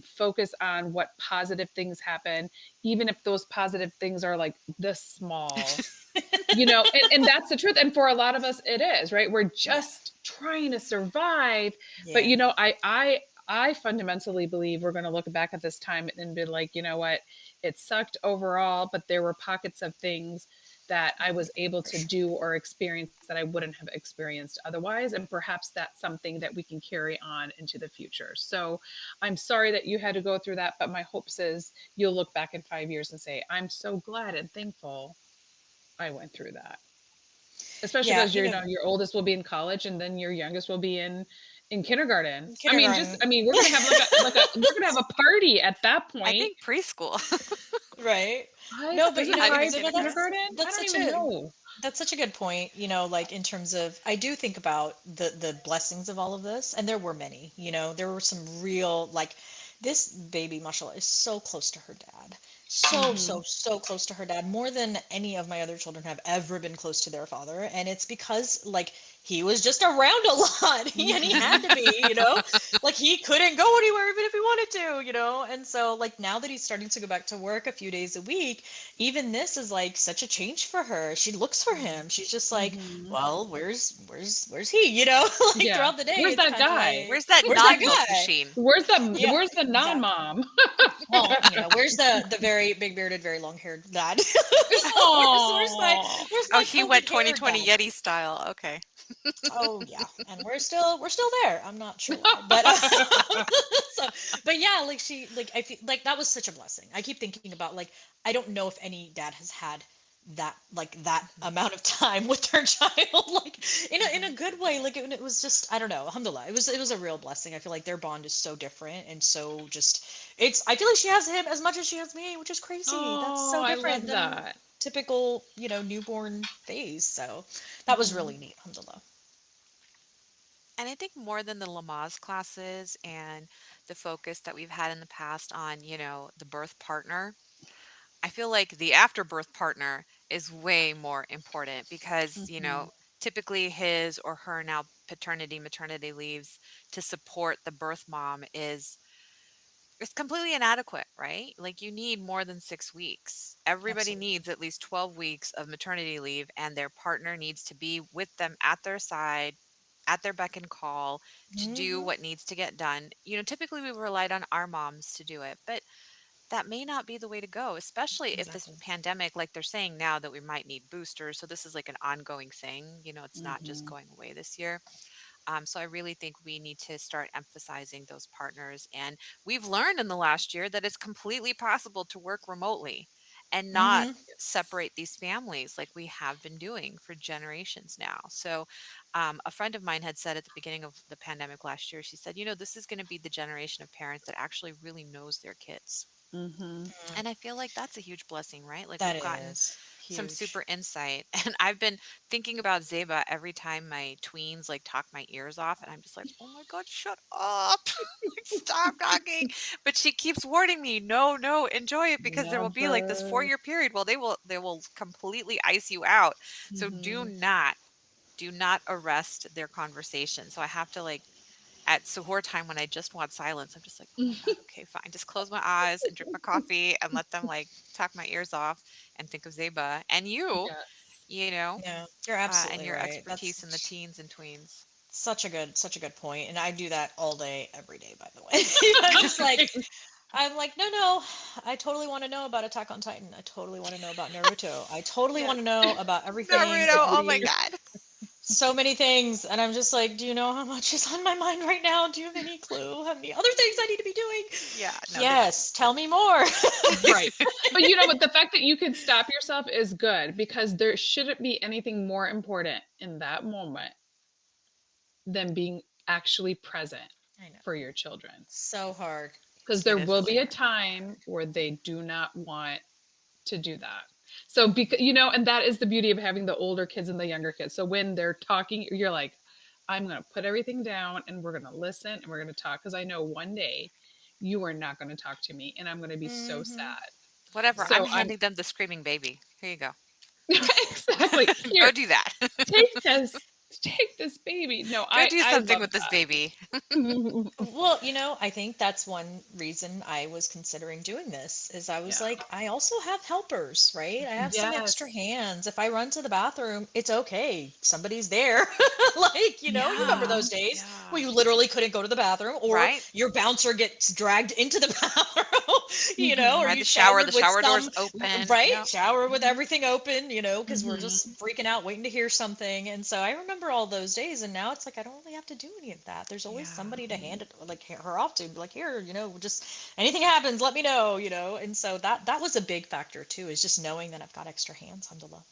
focus on what positive things happen, even if those positive things are like this small. And that's the truth, and for a lot of us it is, right? We're Yeah. just trying to survive. But Yeah. I fundamentally believe we're going to look back at this time and be like, you know what, it sucked overall, but there were pockets of things that I was able For to sure. do or experience that I wouldn't have experienced otherwise, and perhaps that's something that we can carry on into the future. So I'm sorry that you had to go through that, but my hopes is you'll look back in 5 years and say, I'm so glad and thankful I went through that. Especially Yeah. because your oldest will be in college and then your youngest will be in kindergarten. Kindergarten. We're gonna have we're gonna have a party at that I point. think preschool. Right. Five? No, but Is it Not even five but kindergarten. kindergarten? I that's don't such even a know. that's such a good point, like in terms of, I do think about the blessings of all of this, and there were many, there were some real, like, this baby, mashallah, is so close to her dad. So, Hmm. so, so close to her dad, more than any of my other children have ever been close to their father. And it's because, like, he was just around a lot, and he had to be, like, he couldn't go anywhere even if he wanted to, and so, like, now that he's starting to go back to work a few days a week, even this is like such a change for her. She looks for him. She's just like, Hmm. well, where's he? Like, Yeah. throughout the day, Where's it's that kind of guy? Where's like, that where's that non-milk guy? machine? Yeah, Where's the exactly. non-mom? Well, where's the very big bearded, very long haired dad? where's my Oh. where's Oh, my he went COVID hair 2020 dad? Yeti style. Okay. Oh yeah, and we're still there. I'm not sure why, but so, but yeah, like, I feel like that was such a blessing. I keep thinking about, like, I don't know if any dad has had that amount of time with their child, like, in a good way. Like, it was just, I don't know, alhamdulillah, it was a real blessing. I feel like their bond is so different, and so just, I feel like she has him as much as she has me, which is crazy. That's Oh, so I different love than that. typical, newborn phase. So that was Hmm. really neat, alhamdulillah. And I think more than the Lamaze classes and the focus that we've had in the past on, the birth partner, I feel like the afterbirth partner is way more important because, Hmm. typically his or her now paternity, maternity leaves to support the birth mom is it's completely inadequate, right? Like, you need more than 6 weeks. Everybody Absolutely. needs at least 12 weeks of maternity leave, and their partner needs to be with them at their side, at their beck and call to do Hmm. what needs to get done. Typically we relied on our moms to do it, but that may not be the way to go, especially if this Exactly. pandemic, like they're saying now that we might need boosters. So this is like an ongoing thing. It's not just Hmm. going away this year. So I really think we need to start emphasizing those partners. And we've learned in the last year that it's completely possible to work remotely and not Hmm. separate these families like we have been doing for generations now. So a friend of mine had said at the beginning of the pandemic last year, she said, this is going to be the generation of parents that actually really knows their kids. Hmm. And I feel like that's a huge blessing, right? Like That we've gotten is some Huge. super insight. And I've been thinking about Zeba every time my tweens like talk my ears off, and I'm just like, oh my God, shut up. Like, stop talking. But she keeps warning me, no, no, enjoy it because there will be like this Never. 4-year period. Well, they will completely ice you out. So Hmm. do not arrest their conversation. So I have to like at suhoor time when I just want silence, I'm just like, oh my God, okay, fine. Just close my eyes and drink my coffee and let them like talk my ears off and think of Zeba and Yes. you know, Yeah, you're and absolutely your right. expertise in the That's teens and tweens. such a good point, and I do that all day, every day. By the way, I'm just like, I'm like, no, no, I totally want to know about Attack on Titan. I totally want to know about Naruto. I totally want Yes. to know about everything. Naruto. Oh my Everybody, God. so many things, and I'm just like, do you know how much is on my mind right now? Do you have any clue how many other things I need to be doing? Yeah. No, they don't. Yes, tell me more. Right. But you know what? The fact that you can stop yourself is good because there shouldn't be anything more important in that moment than being actually present I know, for your children. so hard. Because It there is will really be a hard. time where they do not want to do that. So, because, you know, and that is the beauty of having the older kids and the younger kids. So when they're talking, you're like, I'm going to put everything down and we're going to listen and we're going to talk. Because I know one day you are not going to talk to me and I'm going to be so Hmm. sad. Whatever. I'm So Yeah. I'm handing them the screaming baby. Here you go. exactly Go here. do that. Take this baby. No, Go do I something love with this that. baby. Well, I think that's one reason I was considering doing this is I was Yeah. like, I also have helpers, right? I have some extra Yes. hands. If I run to the bathroom, it's okay. Somebody's there. Like, you remember Yeah. those days where Yeah. you literally couldn't go to the bathroom or Right? your bouncer gets dragged into the bathroom, or Right. you The showered with shower door's some, open. right? Yep. Shower with Hmm. everything open, because we're Hmm. just freaking out waiting to hear something. And so I remember all those days, and now it's like I don't really have to do any of that. There's always Yeah. somebody to hand it, like her off to, be like, here, just anything happens, let me know, And so that was a big factor too, is just knowing that I've got extra hands, alhamdulillah.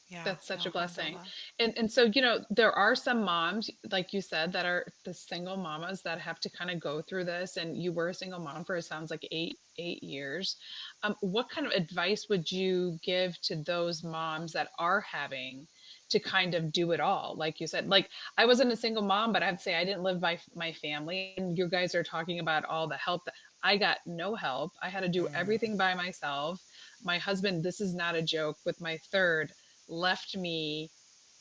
Yeah. That's such No, a blessing. alhamdulillah. And so, there are some moms, like you said, that are the single mamas that have to kind of go through this. And you were a single mom for, it sounds like, 8 years. What kind of advice would you give to those moms that are having to kind of do it all? Like you said, like I wasn't a single mom, but I have to say I didn't live by my family. And you guys are talking about all the help that I got. No help. I had to do Mm. everything by myself. My husband, this is not a joke, with my third, left me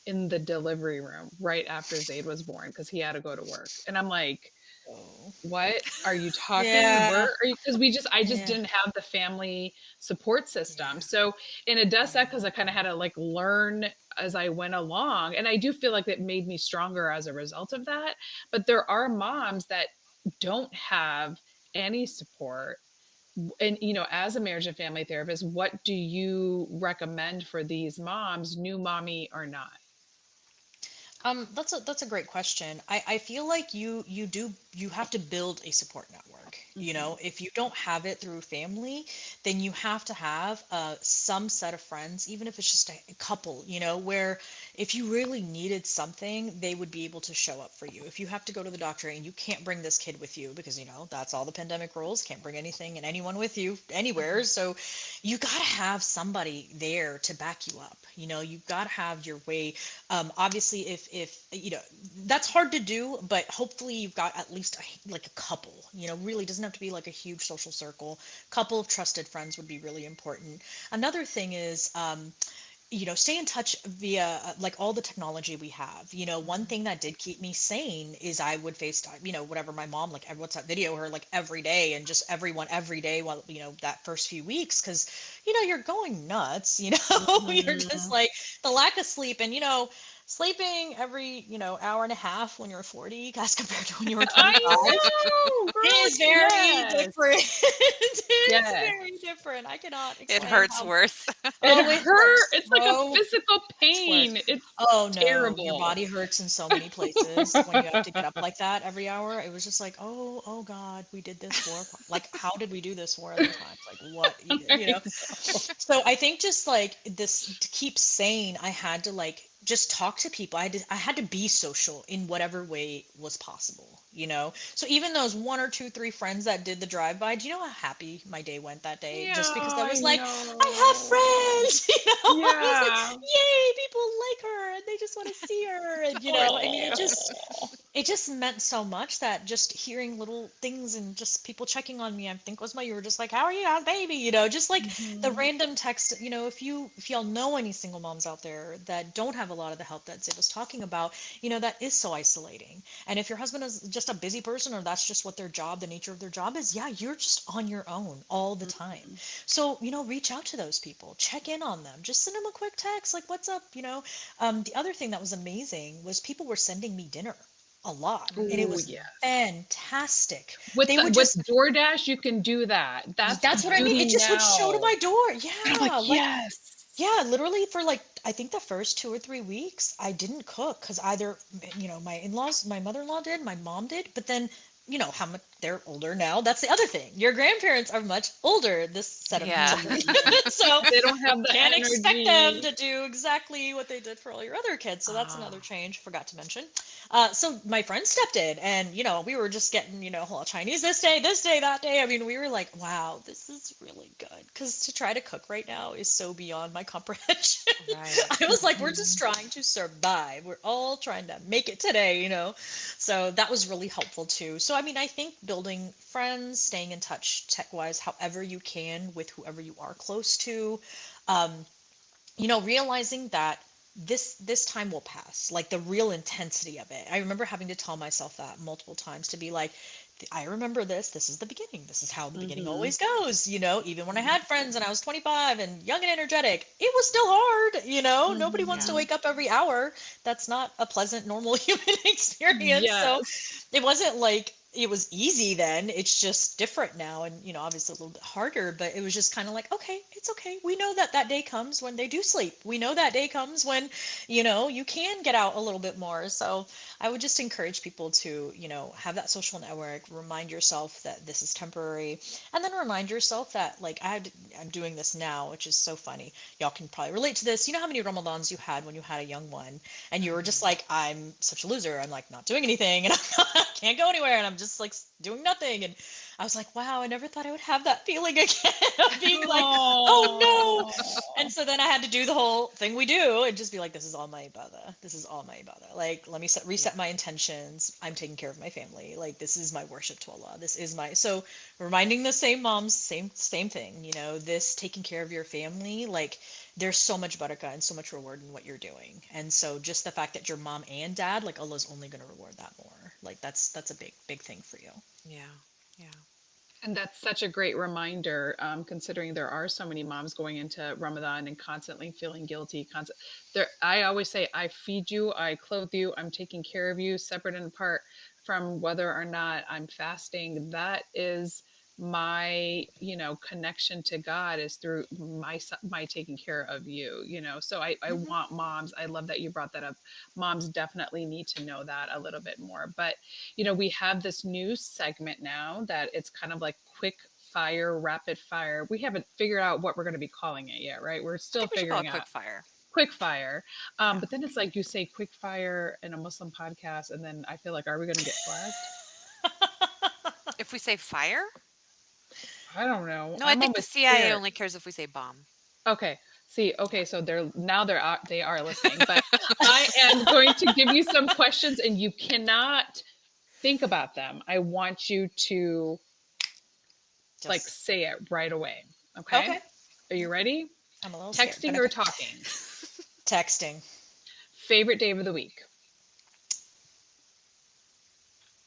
in the delivery room right after Zaid was born because he had to go to work. And I'm like, Oh. what are you talking? Yeah. Where are you? Because I just Yeah. didn't have the family support Yeah. system. So, and it does that because I kind of had to like learn as I went along. And I do feel like it made me stronger as a result of that. But there are moms that don't have any support. And as a marriage and family therapist, what do you recommend for these moms, new mommy or not? That's a great question. I feel like you have to build a support network. Hmm. If you don't have it through family, then you have to have some set of friends, even if it's just a couple, where if you really needed something, they would be able to show up for you. If you have to go to the doctor and you can't bring this kid with you because that's all the pandemic rules, can't bring anything and anyone with you anywhere. Hmm. So you got to have somebody there to back you up. You got to have your way. Obviously, if that's hard to do, but hopefully you've got at least like a couple. Really doesn't have to be like a huge social circle. Couple of trusted friends would be really important. Another thing is stay in touch via like all the technology we have. One Hmm. thing that did keep me sane is I would FaceTime, whatever, my mom, like WhatsApp video her like every day, and just everyone every day while, that first few weeks, because you're going nuts. You're just Hmm. like the lack of sleep, and sleeping every hour and a half when you're 40 as compared to when you were I 25 know, is girl. very Yes. different. It is Yes. very different. I cannot It explain hurts how. worse. It Oh, it hurt. hurts It's like a so physical much worse. pain. It's Oh no, your terrible. body hurts in so many places when you have to get up like that every hour. It was just like, oh God, we did this like, how did we do this 4 other times? Like, what, you I know? know. So I think just like this to keep sane, I had to like just talk to people. I had to be social in whatever way was possible. So even those one or two, three friends that did the drive-by, do you know how happy my day went that day? Yeah, Just because I I was like, I have know. friends, I was like, Yeah. yay, people like her and they just want to see her. And, I mean, Aw. it just meant so much that just hearing little things and just people checking on me. I think, Ozma, you were just like, how are you? How's baby? Just like the Mhm. random text, if y'all know any single moms out there that don't have a lot of the help that Zib was talking about, that is so isolating. And if your husband is just a busy person or that's just what their job, the nature of their job is, yeah, you're just on your own all the time. Mhm. So, reach out to those people, check in on them, just send them a quick text, like, what's up? The other thing that was amazing was people were sending me dinner a lot, and it Oh, was yes. fantastic. With They would with just, DoorDash, you can do that. That's that's what I mean. beauty It just would show to now. my door. And I'm like, Yeah. Like, yes. yeah, literally for like, I think the first 2 or 3 weeks, I didn't cook because either, my in-laws, my mother-in-law did, my mom did, but then, how much they're older now. That's the other thing. Your grandparents are much older, this set of Yeah. children. So They don't have the can't expect them energy. to do exactly what they did for all your other kids. So that's another Ah. change, forgot to mention. So my friend stepped in and, we were just getting, whole Chinese this day, that day. I mean, we were like, wow, this is really good. Because to try to cook right now is so beyond my comprehension. Right. I was like, we're just Mhm. trying to survive. We're all trying to make it today. So that was really helpful too. So, I mean, I think building friends, staying in touch tech wise, however you can with whoever you are close to, um, realizing that this time will pass, like the real intensity of it. I remember having to tell myself that multiple times to be like, I remember this is the beginning. This is how the beginning Mhm. always goes. Even when I Mhm. had friends and I was 25 and young and energetic, it was still hard. Nobody wants to Yeah. Mhm. wake up every hour. That's not a pleasant, normal human experience. So Yes. it wasn't like it was easy then. It's just different now and, obviously a little bit harder, but it was just kind of like, okay, it's okay. We know that that day comes when they do sleep. We know that day comes when, you can get out a little bit more. So I would just encourage people to, have that social network, remind yourself that this is temporary, and then remind yourself that, like, I'm doing this now, which is so funny. Y'all can probably relate to this. You know how many Ramadans you had when you had a young one, and you were just Mhm. like, I'm such a loser. I'm like not doing anything, and I can't go anywhere, and I'm just like doing nothing. And I was like, wow, I never thought I would have that feeling again of being like, oh no. And Oh. so then I had to do the whole thing we do and just be like, this is all my ibadah. This is all my ibadah. Like, let me Yeah. reset my intentions. I'm taking care of my family. Like, this is my worship to Allah. This is my, so reminding the same moms, same thing, this taking care of your family, like there's so much barakah and so much reward in what you're doing. And so just the fact that your mom and dad, like Allah's only going to reward that more. Like that's a big thing for you. Yeah. Yeah. And that's such a great reminder, considering there are so many moms going into Ramadan and constantly feeling guilty. There, I always say, I feed you, I clothe you, I'm taking care of you, separate and apart from whether or not I'm fasting. That is my, connection to God is through my taking care of you. So I Hmm. want moms. I love that you brought that up. Moms definitely need to know that a little bit more. But we have this new segment now that it's kind of like quick fire, rapid fire. We haven't figured out what we're going to be calling it yet, right? We're I still think we should call it figuring quick out fire. quick fire. Yeah. But then it's like you say quick fire in a Muslim podcast, and then I feel like, are we going to get flagged? If we say fire? I don't know. No, I I'm think the almost CIA scared. only cares if we say bomb. Okay. See, Yeah. okay, so they are listening, but I am going to give you some questions and you cannot think about them. I want you to like Just say it right away. Okay. okay. Are you Okay. ready? I'm a little scared, but Texting or okay. talking? Texting. Favorite day of the week?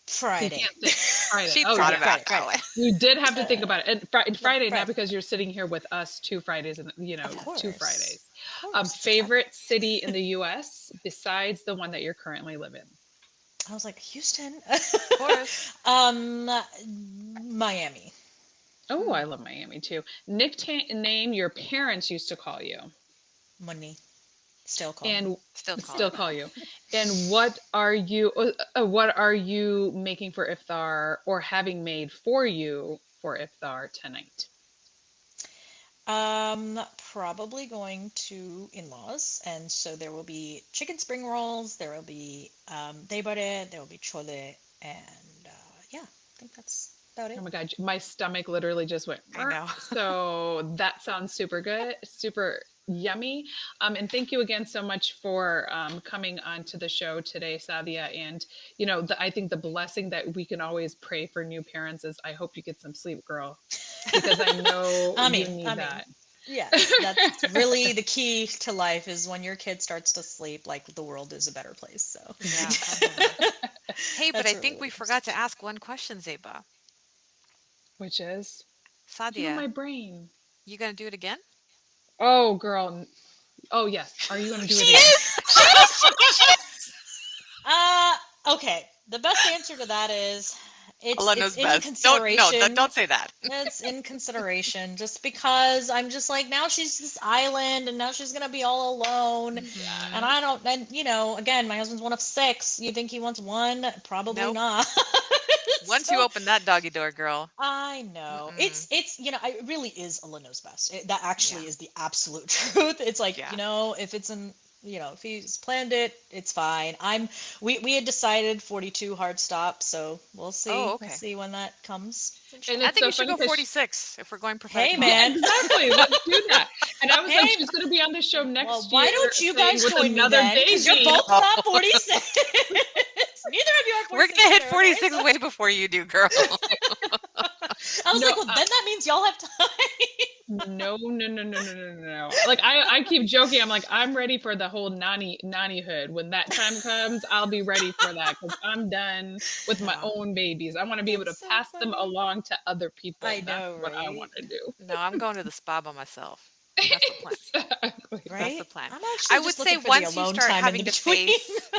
See, you Friday. can't think. Friday. She Oh, thought Friday. about yes. Friday. it that Friday. way. You did have to think Uh, about it. And Friday, not Friday. because you're sitting here with us 2 Fridays and, Of Yeah. two course. Fridays. Of course. It's a Friday. Favorite city in the US besides the one that you're currently living? I was like, Houston. Of course. um, Miami. Oh, I Hmm. love Miami too. Nickname your parents used to call you. Money. Still call me. And Still call still me. call you. And what are you making for iftar or having made for you for iftar tonight? Probably going to in-laws, and so there will be chicken spring rolls, there will be debare, there will be chole, and yeah, I think that's about Oh it. my God, my stomach literally just went. I know. So that sounds super good. Super. yummy. And thank you again so much for coming onto the show today, Sadia. And, I think the blessing that we can always pray for new parents is I hope you get some sleep, girl, because I know you need that. Yes, that's really the key to life is when your kid starts to sleep, like the world is a better place. So Yeah. Hey, but I really think we forgot to ask one question, Zeba. Which is? Sadia, my brain. You gonna do it again? Oh, girl. Oh, yes. Are you gonna do it She again? is! She is! Okay. The best answer to that is Allah knows it's in best. consideration. Don't say that. It's in consideration just because I'm just like, now she's this island and now she's gonna be all alone. And I don't, and again, my husband's one of 6. You think he wants one? Probably Nope. not. Once you open that doggy door, girl. I know. It's it really is Allah knows best. That actually is the absolute truth. It's like, if it's if he's planned it, it's fine. We had decided 42 hard stop, so we'll see. Oh, okay. We'll see when that comes. And I think you should go 46 if we're going prophetic. Hey, man. Yeah, exactly. Let's do that. And I was like, she's going to be on the show next year. Why don't you guys join me then? Because you're both not 46. Neither of you are 46. We're going to hit 46 way before you do, girl. I was like, well, then that means y'all have time. No. Like I keep joking. I'm like, I'm ready for the whole nannyhood. When that time comes, I'll be ready for that because I'm done with my own babies. I want to be able to pass them along to other people. I know, That's what I want to do. No, I'm going to the spa by myself. That's the plan. Exactly. Right? That's the plan. I would say once you start having to face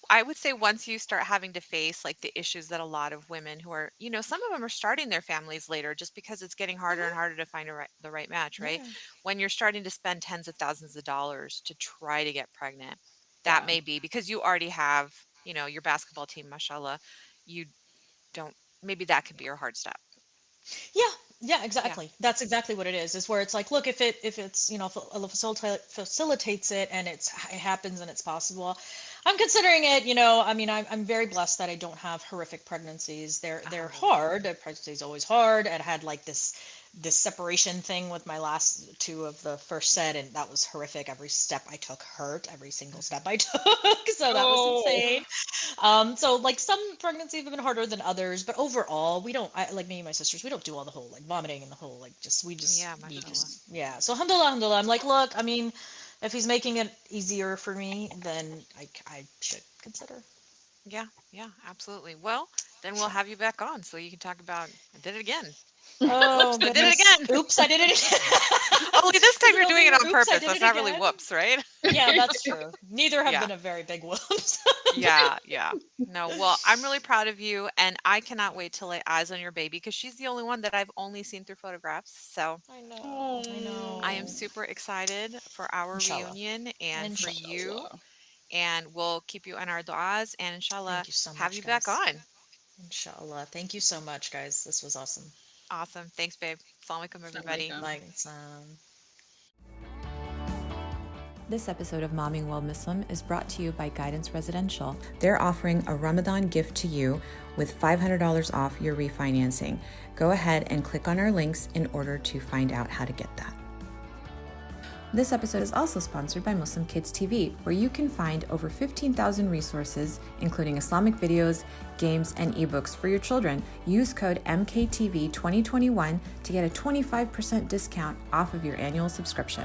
I would say once you start having to face like the issues that a lot of women who are, some of them are starting their families later just because it's getting harder and harder to find the right match, right? Yeah. When you're starting to spend tens of thousands of dollars to try to get pregnant, that may be because you already have, your basketball team, mashallah, maybe that could be your hard step. Yeah, exactly. Yeah. That's exactly what it is where it's like, look, if it's, if Allah facilitates it and it happens and it's possible, I'm considering it, I mean, I'm very blessed that I don't have horrific pregnancies. They're hard. Pregnancy is always hard. I had like this separation thing with my last 2 of the first set, and that was horrific. Every step I took hurt, every single step I took. So that was insane. So like some pregnancies have been harder than others, but overall like me and my sisters, we don't do all the whole like vomiting and the whole like So alhamdulillah. I'm like, look, I mean, if he's making it easier for me, then I should consider. Yeah, absolutely. Well, then we'll have you back on so you can talk about I did it again. Oh, Oops, I did it again. Oops, I did it again. Only this time you're doing it on purpose. That's not really whoops, right? Yeah, that's true. Neither have been a very big whoops. Yeah. No, well, I'm really proud of you, and I cannot wait to lay eyes on your baby because she's the only one that I've only seen through photographs. So I know. I am super excited for our reunion and for you. And we'll keep you in our du'as, and inshallah, have you back on. Inshallah. Thank you so much, guys. This was awesome. Awesome. Thanks, babe. Assalamu alaikum, everybody. This episode of Mommyingwhilemuslim is brought to you by Guidance Residential. They're offering a Ramadan gift to you with $500 off your refinancing. Go ahead and click on our links in order to find out how to get that. This episode is also sponsored by Muslim Kids TV, where you can find over 15,000 resources, including Islamic videos, games, and ebooks for your children. Use code MKTV2021 to get a 25% discount off of your annual subscription.